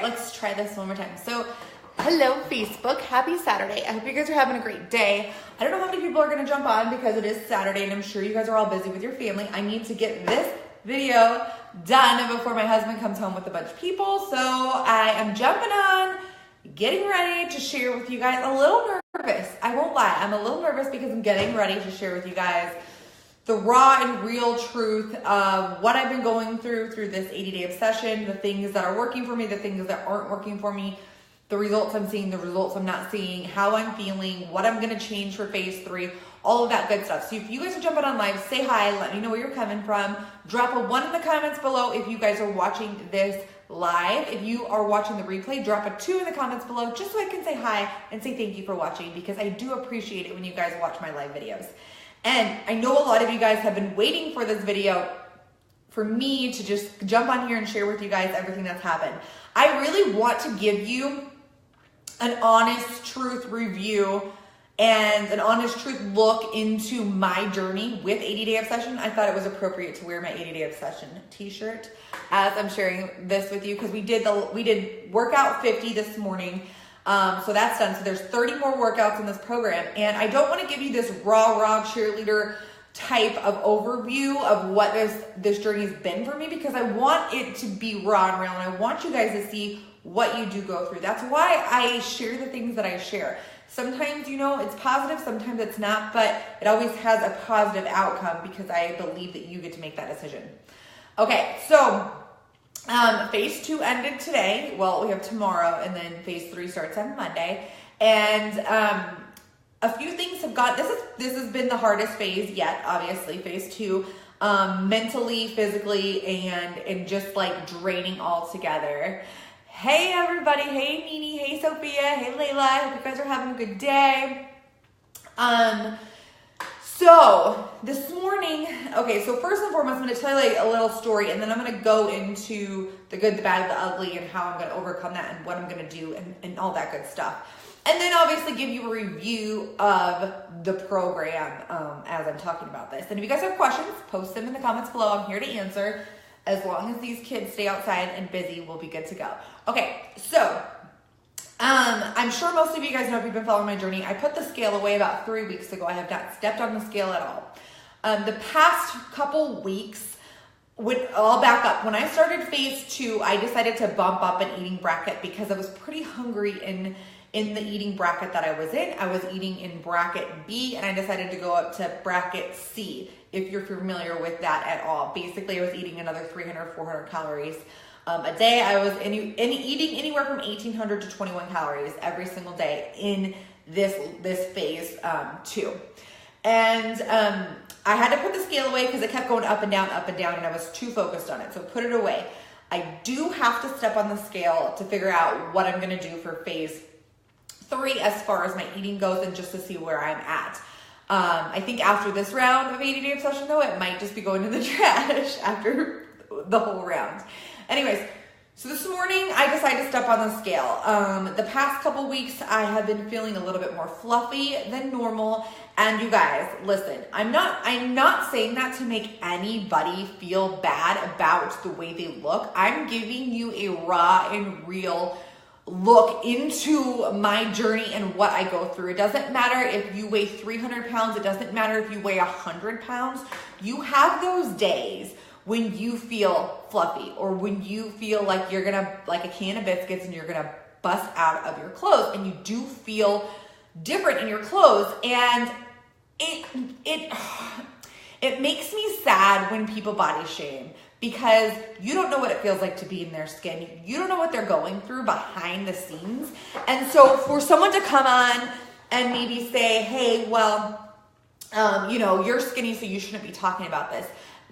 right, let's try this one more time. So, hello Facebook, happy Saturday. I hope you guys are having a great day. I don't know how many people are gonna jump on because it is Saturday and I'm sure you guys are all busy with your family. I need to get this video done before my husband comes home with a bunch of people. So I am jumping on, getting ready to share with you guys. A little nervous, I won't lie. I'm a little nervous because I'm getting ready to share with you guys the raw and real truth of what I've been going through this 80-day obsession, the things that are working for me, the things that aren't working for me, the results I'm seeing, the results I'm not seeing, how I'm feeling, what I'm going to change for phase 3, all of that good stuff. So if you guys are jumping on live, say hi, let me know where you're coming from. Drop a 1 in the comments below if you guys are watching this live. If you are watching the replay, drop a 2 in the comments below just so I can say hi and say thank you for watching, because I do appreciate it when you guys watch my live videos. And I know a lot of you guys have been waiting for this video for me to just jump on here and share with you guys everything that's happened. I really want to give you an honest truth review and an honest truth look into my journey with 80-day obsession. I thought it was appropriate to wear my 80-day obsession t-shirt as I'm sharing this with you, because we did workout 50 this morning. So that's done. So there's 30 more workouts in this program. And I don't want to give you this raw cheerleader type of overview of what this journey has been for me, because I want it to be raw and real. And I want you guys to see what you do go through. That's why I share the things that I share. Sometimes, it's positive, sometimes it's not, but it always has a positive outcome because I believe that you get to make that decision. Okay, so phase 2 ended today. Well, we have tomorrow, and then phase 3 starts on Monday. And a few things have got, this has been the hardest phase yet, obviously, phase 2, mentally, physically, and just like draining altogether. Hey everybody, hey Nini, hey Sophia, hey Layla, I hope you guys are having a good day. So this morning, okay, so first and foremost, I'm going to tell you a little story, and then I'm going to go into the good, the bad, the ugly, and how I'm going to overcome that, and what I'm going to do, and all that good stuff. And then obviously give you a review of the program as I'm talking about this. And if you guys have questions, post them in the comments below. I'm here to answer. As long as these kids stay outside and busy, we'll be good to go. Okay, so I'm sure most of you guys know if you've been following my journey. I put the scale away about 3 weeks ago. I have not stepped on the scale at all. The past couple weeks, I'll back up. When I started phase 2, I decided to bump up an eating bracket because I was pretty hungry in the eating bracket that I was in. I was eating in bracket B, and I decided to go up to bracket C, if you're familiar with that at all. Basically, I was eating another 300, 400 calories a day. I was eating anywhere from 1,800 to 21 calories every single day in this phase 2. And I had to put the scale away because it kept going up and down, and I was too focused on it. So put it away. I do have to step on the scale to figure out what I'm going to do for phase 3 as far as my eating goes, and just to see where I'm at. I think after this round of 80-day obsession, though, it might just be going in the trash after the whole round. Anyways, so this morning I decided to step on the scale. The past couple weeks I have been feeling a little bit more fluffy than normal. And you guys, listen, I'm not saying that to make anybody feel bad about the way they look. I'm giving you a raw and real look into my journey and what I go through. It doesn't matter if you weigh 300 pounds. It doesn't matter if you weigh 100 pounds. You have those days when you feel fluffy, or when you feel like you're gonna, like a can of biscuits, and you're gonna bust out of your clothes, and you do feel different in your clothes. And it makes me sad when people body shame, because you don't know what it feels like to be in their skin. You don't know what they're going through behind the scenes. And so for someone to come on and maybe say, hey, well, you're skinny, so you shouldn't be talking about this.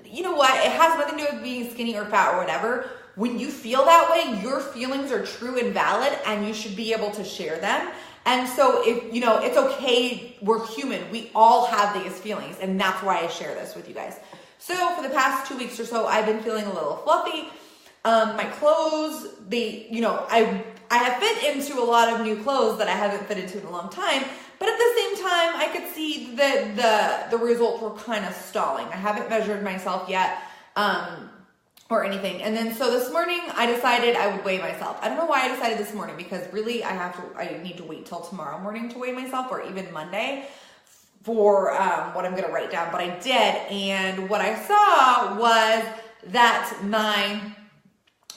You know what? It has nothing to do with being skinny or fat or whatever. When you feel that way, your feelings are true and valid, and you should be able to share them. And so if, it's okay. We're human. We all have these feelings, and that's why I share this with you guys. So for the past 2 weeks or so, I've been feeling a little fluffy. My clothes, I have fit into a lot of new clothes that I haven't fit into in a long time. But at the same time, I could see that the results were kind of stalling. I haven't measured myself yet or anything. And then so this morning I decided I would weigh myself. I don't know why I decided this morning, because really I need to wait till tomorrow morning to weigh myself, or even Monday, for what I'm gonna write down. But I did, and what I saw was that my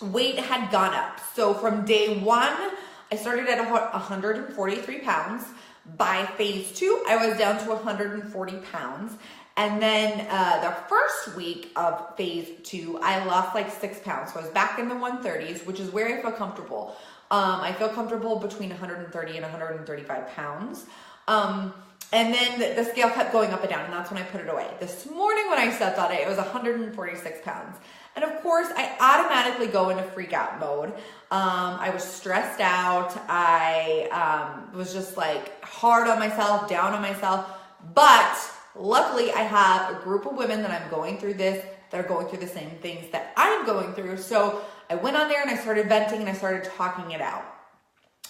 weight had gone up. So from day one, I started at 143 pounds. By phase 2, I was down to 140 pounds. And then the first week of phase 2, I lost like 6 pounds. So I was back in the 130s, which is where I feel comfortable. I feel comfortable between 130 and 135 pounds. And then the scale kept going up and down, and that's when I put it away. This morning when I stepped on it, it was 146 pounds. And of course, I automatically go into freak out mode. I was stressed out. I was just like hard on myself, down on myself. But luckily, I have a group of women that I'm going through this, that are going through the same things that I'm going through. So I went on there and I started venting and I started talking it out.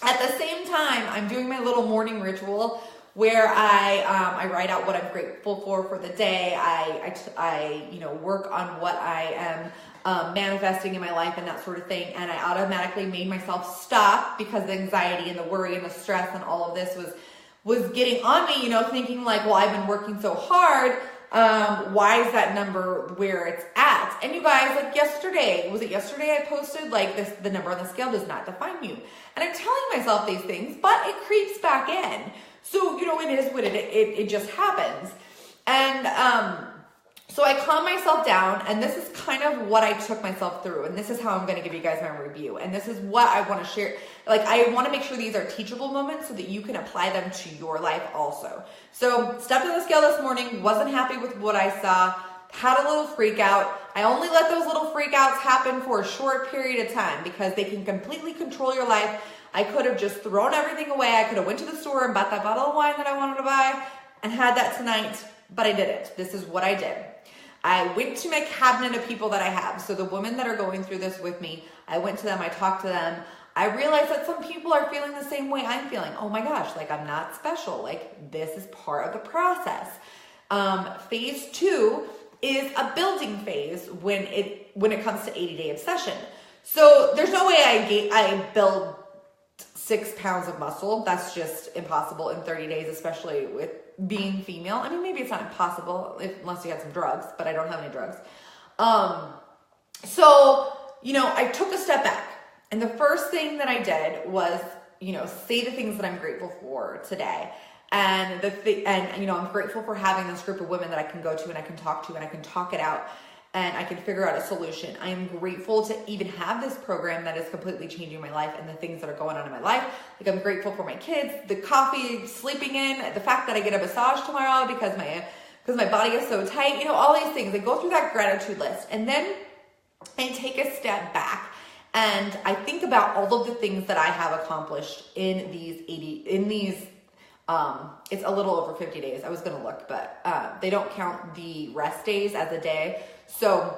At the same time, I'm doing my little morning ritual where I write out what I'm grateful for the day. I work on what I am manifesting in my life and that sort of thing. And I automatically made myself stop, because the anxiety and the worry and the stress and all of this was getting on me, thinking like, well, I've been working so hard. Why is that number where it's at? And you guys, like yesterday, was it yesterday I posted like this, the number on the scale does not define you. And I'm telling myself these things, but it creeps back in. So, it is what it just happens. And, so I calm myself down, and this is kind of what I took myself through, and this is how I'm going to give you guys my review, and this is what I want to share. Like, I want to make sure these are teachable moments so that you can apply them to your life also. So, stepped on the scale this morning, wasn't happy with what I saw, had a little freak out. I only let those little freak outs happen for a short period of time, because they can completely control your life. I could have just thrown everything away. I could have went to the store and bought that bottle of wine that I wanted to buy and had that tonight, but I didn't. This is what I did. I went to my cabinet of people that I have. So the women that are going through this with me, I went to them, I talked to them. I realized that some people are feeling the same way I'm feeling. Oh my gosh, like I'm not special. Like this is part of the process. Phase 2 is a building phase when it comes to 80-day obsession. So there's no way I build 6 pounds of muscle. That's just impossible in 30 days, especially with being female. I mean, maybe it's not impossible unless you had some drugs, but I don't have any drugs. So, I took a step back, and the first thing that I did was, say the things that I'm grateful for today. And I'm grateful for having this group of women that I can go to and I can talk to and I can talk it out and I can figure out a solution. I am grateful to even have this program that is completely changing my life and the things that are going on in my life. Like I'm grateful for my kids, the coffee, sleeping in, the fact that I get a massage tomorrow because my body is so tight, all these things. I go through that gratitude list, and then I take a step back and I think about all of the things that I have accomplished in these it's a little over 50 days. I was going to look, but they don't count the rest days as a day. So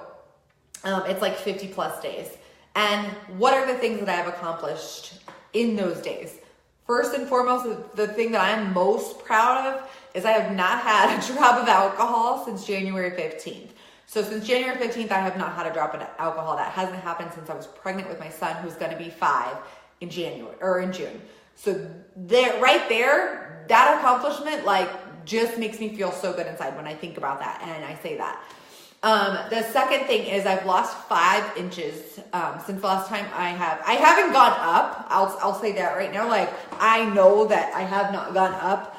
it's like 50 plus days. And what are the things that I have accomplished in those days? First and foremost, the thing that I'm most proud of is I have not had a drop of alcohol since January 15th. So since January 15th, I have not had a drop of alcohol. That hasn't happened since I was pregnant with my son, who's going to be 5 in June. So right there, that accomplishment just makes me feel so good inside when I think about that and I say that. The second thing is I've lost 5 inches since the last time I haven't gone up. I'll say that right now. I know that I have not gone up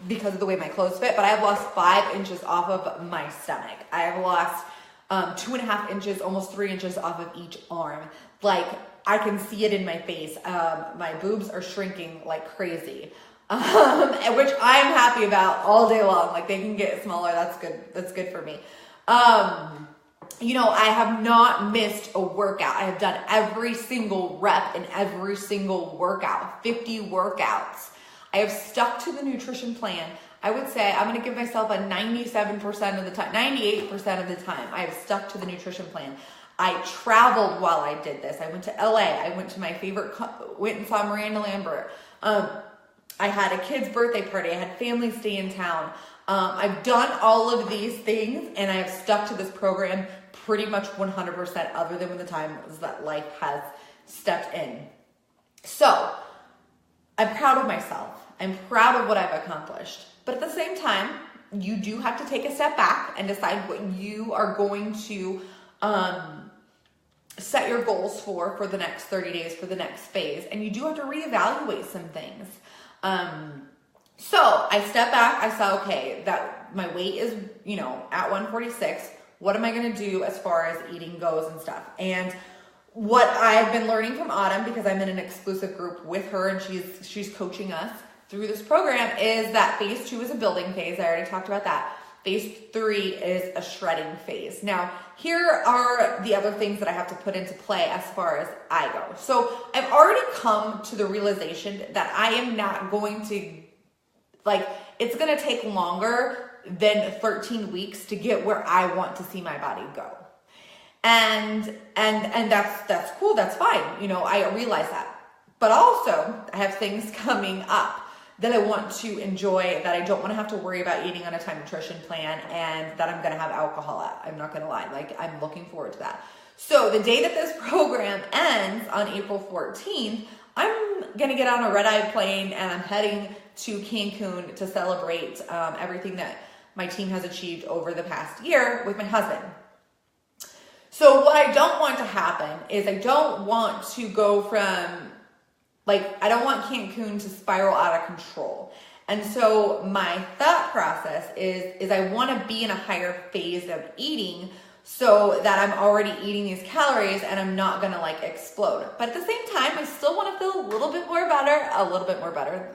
because of the way my clothes fit, but I have lost 5 inches off of my stomach. I have lost 2.5 inches, almost 3 inches off of each arm. I can see it in my face. My boobs are shrinking like crazy, which I'm happy about all day long. They can get smaller. That's good. That's good for me. I have not missed a workout. I have done every single rep in every single workout, 50 workouts. I have stuck to the nutrition plan. I would say I'm going to give myself a 97% of the time, 98% of the time. I have stuck to the nutrition plan. I traveled while I did this. I went to LA. I went to my favorite, went and saw Miranda Lambert. I had a kid's birthday party. I had family stay in town. I've done all of these things and I have stuck to this program pretty much 100% other than when the times that life has stepped in. So I'm proud of myself. I'm proud of what I've accomplished. But at the same time, you do have to take a step back and decide what you are going to set your goals for the next 30 days, for the next phase. And you do have to reevaluate some things. So I stepped back. I saw, okay, that my weight is, at 146. What am I going to do as far as eating goes and stuff? And what I've been learning from Autumn, because I'm in an exclusive group with her and she's coaching us through this program, is that phase 2 is a building phase. I already talked about that. Phase 3 is a shredding phase. Now, here are the other things that I have to put into play as far as I go. So I've already come to the realization that I am not going to, it's going to take longer than 13 weeks to get where I want to see my body go. And that's cool. That's fine. I realize that. But also, I have things coming up that I want to enjoy, that I don't want to have to worry about eating on a time nutrition plan, and that I'm going to have alcohol at. I'm not going to lie. I'm looking forward to that. So the day that this program ends on April 14th, I'm going to get on a red-eye plane and I'm heading to Cancun to celebrate everything that my team has achieved over the past year with my husband. So what I don't want to happen is I don't want to go from, I don't want Cancun to spiral out of control. And so my thought process is I want to be in a higher phase of eating so that I'm already eating these calories and I'm not going to explode. But at the same time, I still want to feel a little bit more better.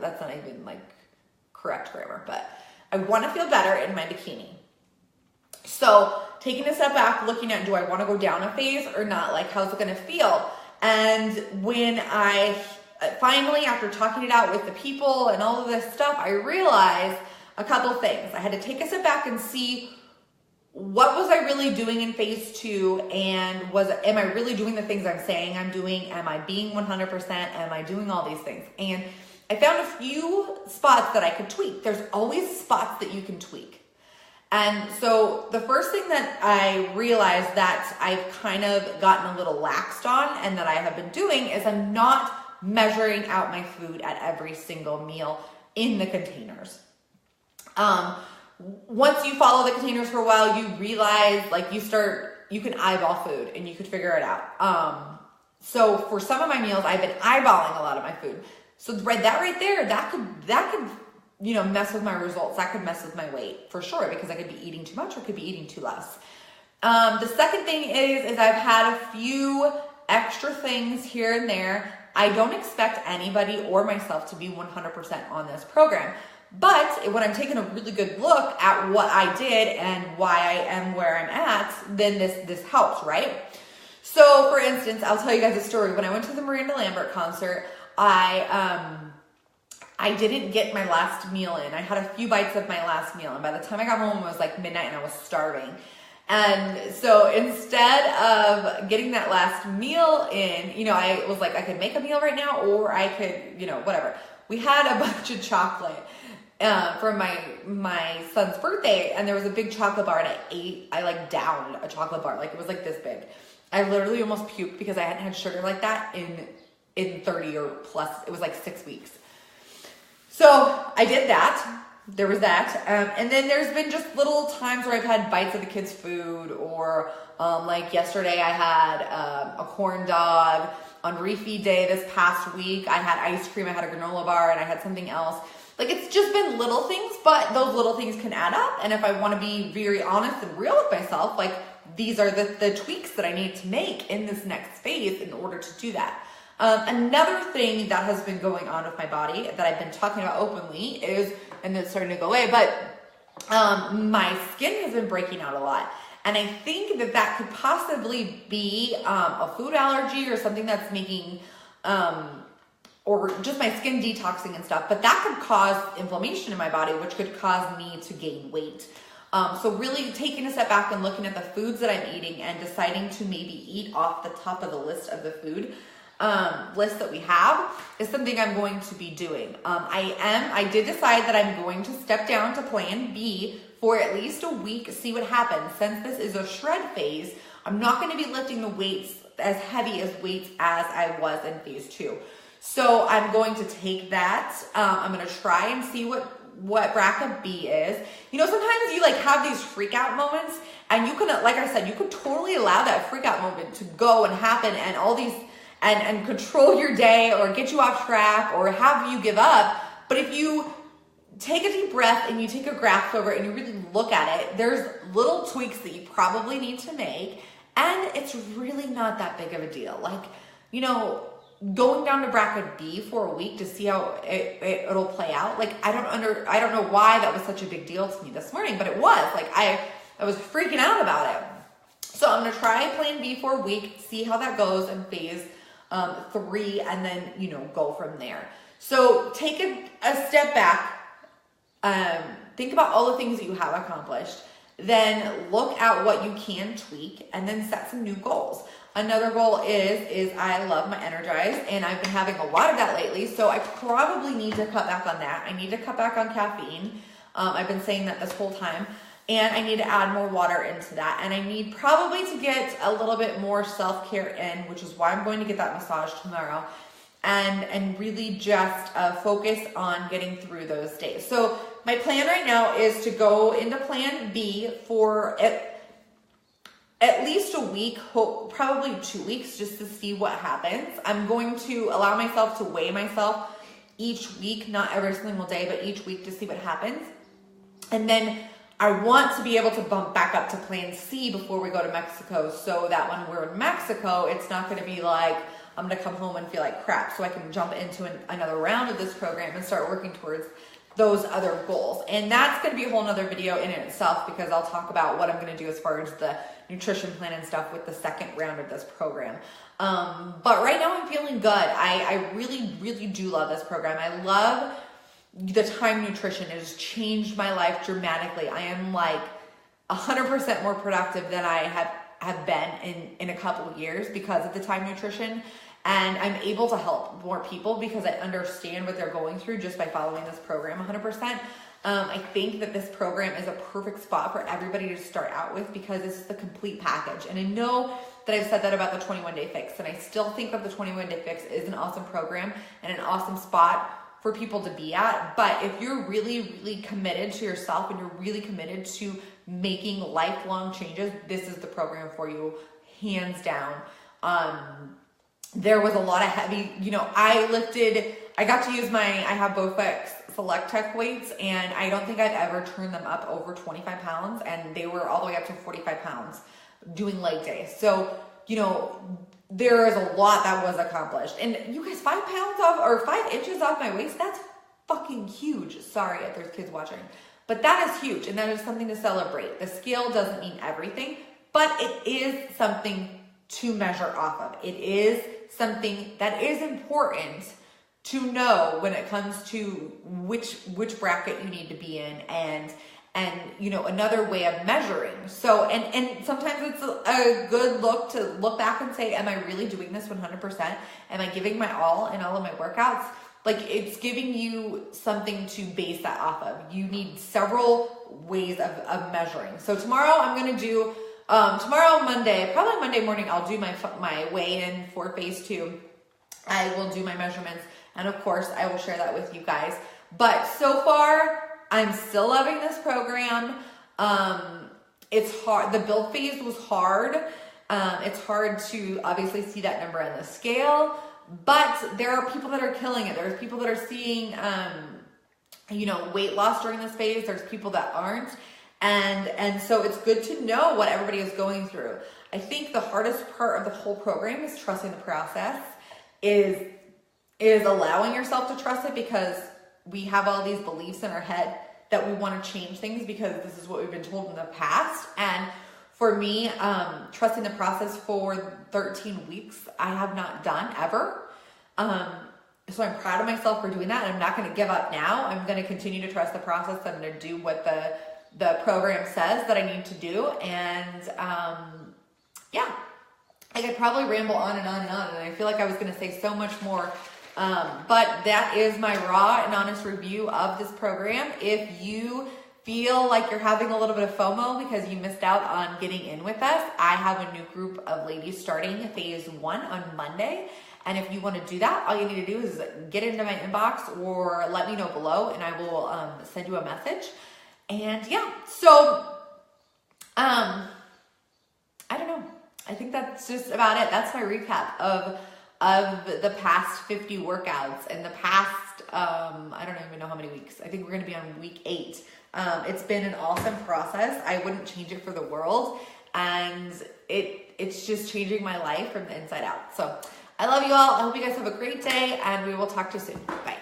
That's not even correct grammar, but I want to feel better in my bikini. So taking a step back, looking at, do I want to go down a phase or not? How's it going to feel? And when I finally, after talking it out with the people and all of this stuff, I realized a couple things. I had to take a step back and see, what was I really doing in phase 2? And am I really doing the things I'm saying I'm doing? Am I being 100%? Am I doing all these things? And I found a few spots that I could tweak. There's always spots that you can tweak. And so the first thing that I realized that I've kind of gotten a little laxed on and that I have been doing is I'm not measuring out my food at every single meal in the containers. Once you follow the containers for a while, you realize you can eyeball food and you could figure it out. So for some of my meals, I've been eyeballing a lot of my food. So that right there, that could mess with my results. That could mess with my weight for sure, because I could be eating too much or could be eating too less. The second thing is I've had a few extra things here and there. I don't expect anybody or myself to be 100% on this program. But when I'm taking a really good look at what I did and why I am where I'm at, then this helps, right? So for instance, I'll tell you guys a story. When I went to the Miranda Lambert concert, I didn't get my last meal in. I had a few bites of my last meal, and by the time I got home, it was midnight and I was starving. And so instead of getting that last meal in, I was I could make a meal right now, or I could, whatever. We had a bunch of chocolate for my son's birthday, and there was a big chocolate bar, and I downed a chocolate bar. It was this big. I literally almost puked because I hadn't had sugar like that in 30 or plus, it was 6 weeks. So I did that. There was that. And then there's been just little times where I've had bites of the kids' food, or yesterday I had a corn dog. On refeed day this past week, I had ice cream, I had a granola bar, and I had something else. It's just been little things, but those little things can add up. And if I want to be very honest and real with myself, these are the tweaks that I need to make in this next phase in order to do that. Another thing that has been going on with my body that I've been talking about openly is, and it's starting to go away, but my skin has been breaking out a lot. And I think that could possibly be a food allergy or something that's making, or just my skin detoxing and stuff. But that could cause inflammation in my body, which could cause me to gain weight. So really taking a step back and looking at the foods that I'm eating and deciding to maybe eat off the top of the list of the food list that we have is something I'm going to be doing. I did decide that I'm going to step down to plan B for at least a week, see what happens. Since this is a shred phase, I'm not going to be lifting the weights as heavy as weights as I was in phase 2. So I'm going to take that. I'm going to try and see what BRCA B is. You know, sometimes you like have these freak out moments, and you can, like I said, you could totally allow that freak out moment to go and happen, and all these, and control your day or get you off track or have you give up. But if you take a deep breath and you take a grasp over it and you really look at it, there's little tweaks that you probably need to make, and it's really not that big of a deal. Like, you know, going down to BRCA B for a week to see how it'll play out. Like, I don't know why that was such a big deal to me this morning, but it was. Like, I was freaking out about it. So I'm gonna try plan B for a week, see how that goes in phase 3, and then, you know, go from there. So take a step back, think about all the things that you have accomplished, then look at what you can tweak, and then set some new goals. Another goal is I love my Energize, and I've been having a lot of that lately, so I probably need to cut back on that. I need to cut back on caffeine. I've been saying that this whole time, and I need to add more water into that, and I need probably to get a little bit more self-care in, which is why I'm going to get that massage tomorrow, and really just focus on getting through those days. So my plan right now is to go into plan B for at least a week, probably 2 weeks, just to see what happens. I'm going to allow myself to weigh myself each week, not every single day, but each week to see what happens. And then I want to be able to bump back up to plan C before we go to Mexico, so that when we're in Mexico, it's not going to be like I'm going to come home and feel like crap, so I can jump into another round of this program and start working towards those other goals. And that's going to be a whole nother video in itself, because I'll talk about what I'm going to do as far as the nutrition plan and stuff with the second round of this program. But right now I'm feeling good. I really, really do love this program. I love the time nutrition. It has changed my life dramatically. I am like 100% more productive than I have been in a couple of years because of the time nutrition. And I'm able to help more people because I understand what they're going through just by following this program 100%. I think that this program is a perfect spot for everybody to start out with because it's the complete package. And I know that I've said that about the 21-day fix, and I still think that the 21-day fix is an awesome program and an awesome spot for people to be at. But if you're really, really committed to yourself and you're really committed to making lifelong changes, this is the program for you, hands down. There was a lot of heavy, you know, I got to use I have Bowflex Select Tech weights, and I don't think I've ever turned them up over 25 pounds, and they were all the way up to 45 pounds doing leg day. So, you know, there is a lot that was accomplished. And you guys, 5 pounds off, or 5 inches off my waist, that's fucking huge. Sorry if there's kids watching, but that is huge, and that is something to celebrate. The scale doesn't mean everything, but it is something to measure off of. It is something that is important to know when it comes to which bracket you need to be in, and you know, another way of measuring. So and sometimes it's a good look to look back and say, am I really doing this 100%? Am I giving my all in all of my workouts? Like, it's giving you something to base that off of. You need several ways of measuring. So tomorrow I'm going to do tomorrow, Monday, probably Monday morning, I'll do my weigh-in for phase 2. I will do my measurements, and of course, I will share that with you guys. But so far, I'm still loving this program. It's hard. The build phase was hard. It's hard to obviously see that number on the scale, but there are people that are killing it. There's people that are seeing, you know, weight loss during this phase. There's people that aren't. And so it's good to know what everybody is going through. I think the hardest part of the whole program is trusting the process, is allowing yourself to trust it, because we have all these beliefs in our head that we want to change things because this is what we've been told in the past. And for me, trusting the process for 13 weeks, I have not done ever. So I'm proud of myself for doing that. And I'm not going to give up now. I'm going to continue to trust the process. I'm going to do what the program says that I need to do. And yeah, I could probably ramble on and on and on. And I feel like I was going to say so much more. But that is my raw and honest review of this program. If you feel like you're having a little bit of FOMO because you missed out on getting in with us, I have a new group of ladies starting phase 1 on Monday. And if you want to do that, all you need to do is get into my inbox or let me know below and I will send you a message. And yeah, so I don't know. I think that's just about it. That's my recap of the past 50 workouts and the past, I don't even know how many weeks. I think we're going to be on week 8. It's been an awesome process. I wouldn't change it for the world. And it's just changing my life from the inside out. So I love you all. I hope you guys have a great day and we will talk to you soon. Bye.